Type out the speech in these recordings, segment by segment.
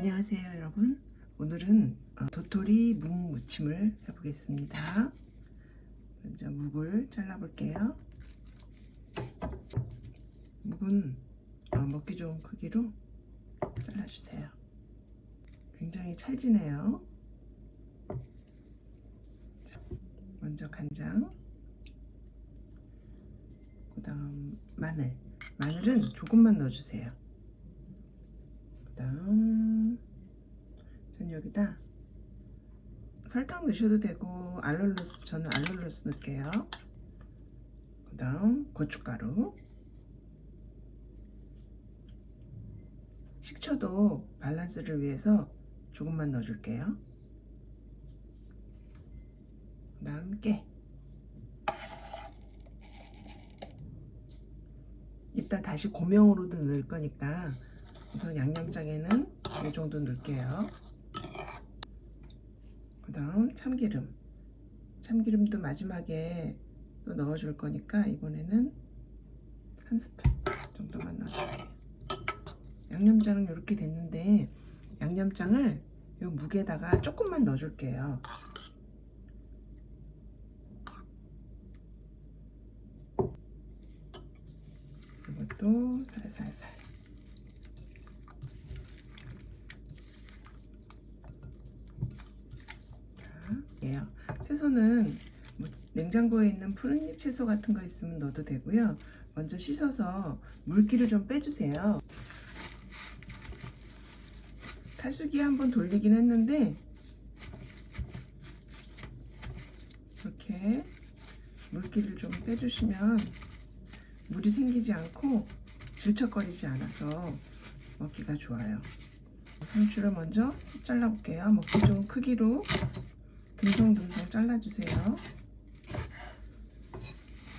안녕하세요 여러분. 오늘은 도토리 묵 무침을 해보겠습니다. 먼저 묵을 잘라 볼게요. 묵은 먹기 좋은 크기로 잘라주세요. 굉장히 찰지네요. 먼저 간장, 그 다음 마늘은 조금만 넣어주세요. 그 다음 전 여기다 설탕 넣으셔도 되고 저는 알룰로스 넣을게요. 그 다음 고춧가루, 식초도 밸런스를 위해서 조금만 넣어줄게요. 그 다음 깨, 이따 다시 고명으로도 넣을 거니까 우선 양념장에는 이 정도 넣을게요. 그 다음 참기름도 마지막에 또 넣어줄 거니까 이번에는 한 스푼 정도만 넣어주세요. 양념장은 이렇게 됐는데 양념장을 이 묵에다가 조금만 넣어줄게요. 이것도 살살살. 자, 채소는 뭐 냉장고에 있는 푸른잎 채소 같은 거 있으면 넣어도 되고요. 먼저 씻어서 물기를 좀 빼주세요. 탈수기 한번 돌리긴 했는데 이렇게 물기를 좀 빼주시면 물이 생기지 않고 질척거리지 않아서 먹기가 좋아요. 상추를 먼저 잘라볼게요. 먹기 좋은 크기로 듬성듬성 잘라주세요.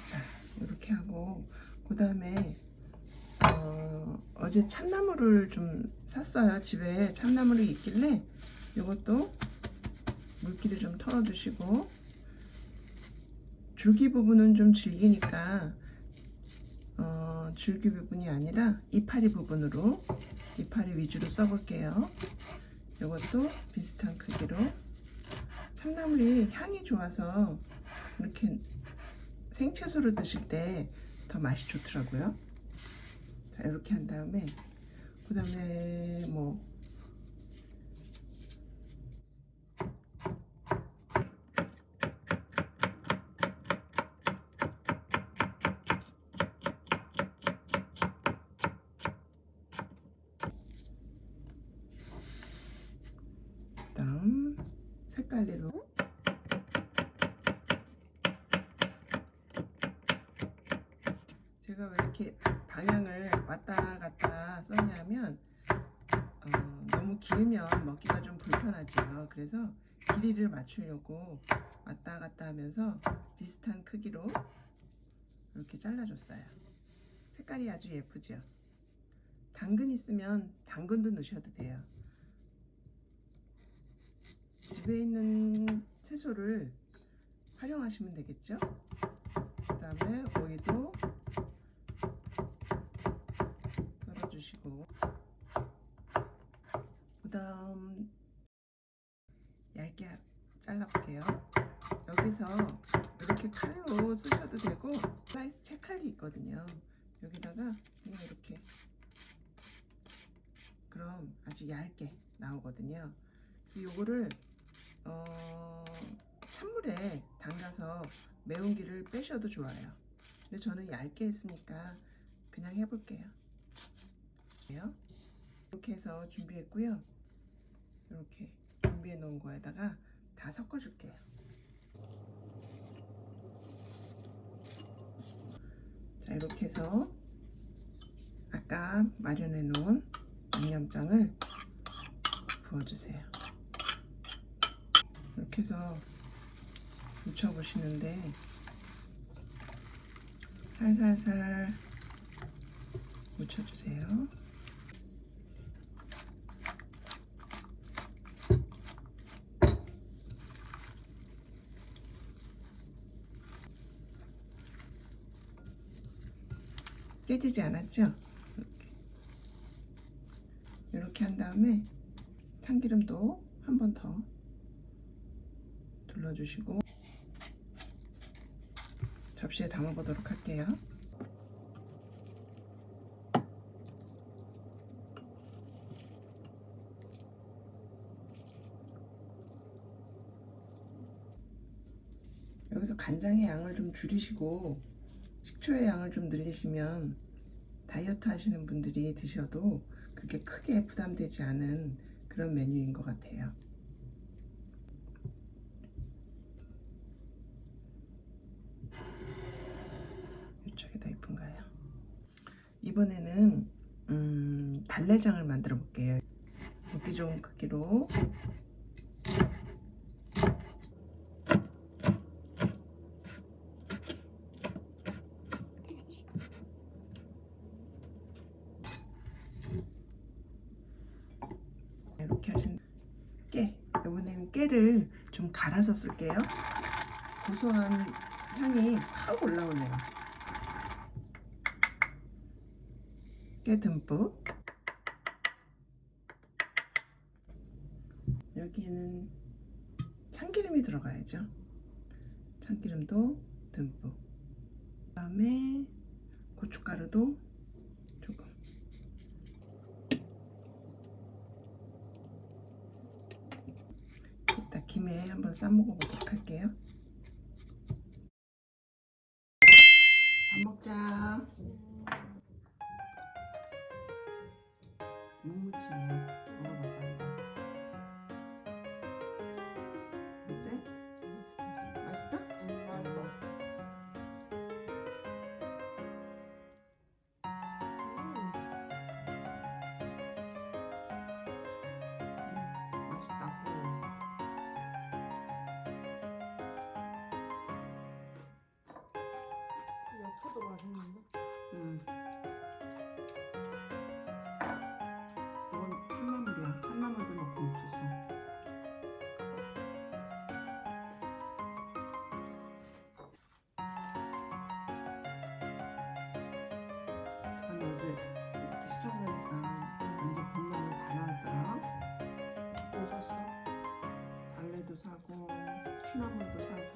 자, 이렇게 하고 그 다음에 어제 참나물을 좀 샀어요. 집에 참나물이 있길래 이것도 물기를 좀 털어주시고, 줄기 부분은 좀 질기니까 줄기 부분이 아니라 이파리 부분으로, 이파리 위주로 써볼게요. 이것도 비슷한 크기로. 참나물이 향이 좋아서 이렇게 생채소로 드실 때 더 맛이 좋더라고요. 자, 이렇게 한 다음에 그 다음에 그다음 색깔리로 제가 왜 이렇게 방향을 왔다 갔다 썼냐면 너무 길면 먹기가 좀 불편하죠. 그래서 길이를 맞추려고 왔다 갔다 하면서 비슷한 크기로 이렇게 잘라줬어요. 색깔이 아주 예쁘죠. 당근 있으면 당근도 넣으셔도 돼요. 집에 있는 채소를 활용하시면 되겠죠. 그 다음에 오이도 썰어주시고, 그 다음 얇게 잘라볼게요. 여기서 이렇게 칼로 쓰셔도 되고 슬라이스 채칼이 있거든요. 여기다가 그냥 이렇게, 그럼 아주 얇게 나오거든요. 요거를 찬물에 담가서 매운기를 빼셔도 좋아요. 근데 저는 얇게 했으니까 그냥 해볼게요. 이렇게 해서 준비했고요. 이렇게 준비해 놓은 거에다가 다 섞어 줄게요. 자, 이렇게 해서 아까 마련해 놓은 양념장을 부어주세요. 이렇게 해서 묻혀 보시는데 살살살 묻혀주세요. 깨지지 않았죠? 이렇게 한 다음에 참기름도 한 번 더 둘러주시고 접시에 담아보도록 할게요. 여기서 간장의 양을 좀 줄이시고 식초의 양을 좀 늘리시면 다이어트 하시는 분들이 드셔도 그렇게 크게 부담되지 않은 그런 메뉴인 것 같아요. 이쪽이 더 이쁜가요? 이번에는 달래장을 만들어 볼게요. 먹기 좋은 크기로 이렇게 하신 깨, 이번에는 깨를 좀 갈아서 쓸게요. 고소한 향이 확 올라오네요. 깨 듬뿍. 여기는 참기름이 들어가야죠. 참기름도 듬뿍. 그 다음에 고춧가루도 조금. 이따 김에 한번 싸먹어보도록 할게요. 밥 먹자. 묵무침이야. 먹어봐봐. 어때? 맛있어? 맛있다. 야채도 맛있는데? 이건 참나물이야. 참나물도 넣고 묻혔어. 아니 어제 시장 가니까 완전 봄나물 다 나왔더라. 뭐 샀어? 달래도 사고 취나물도 사고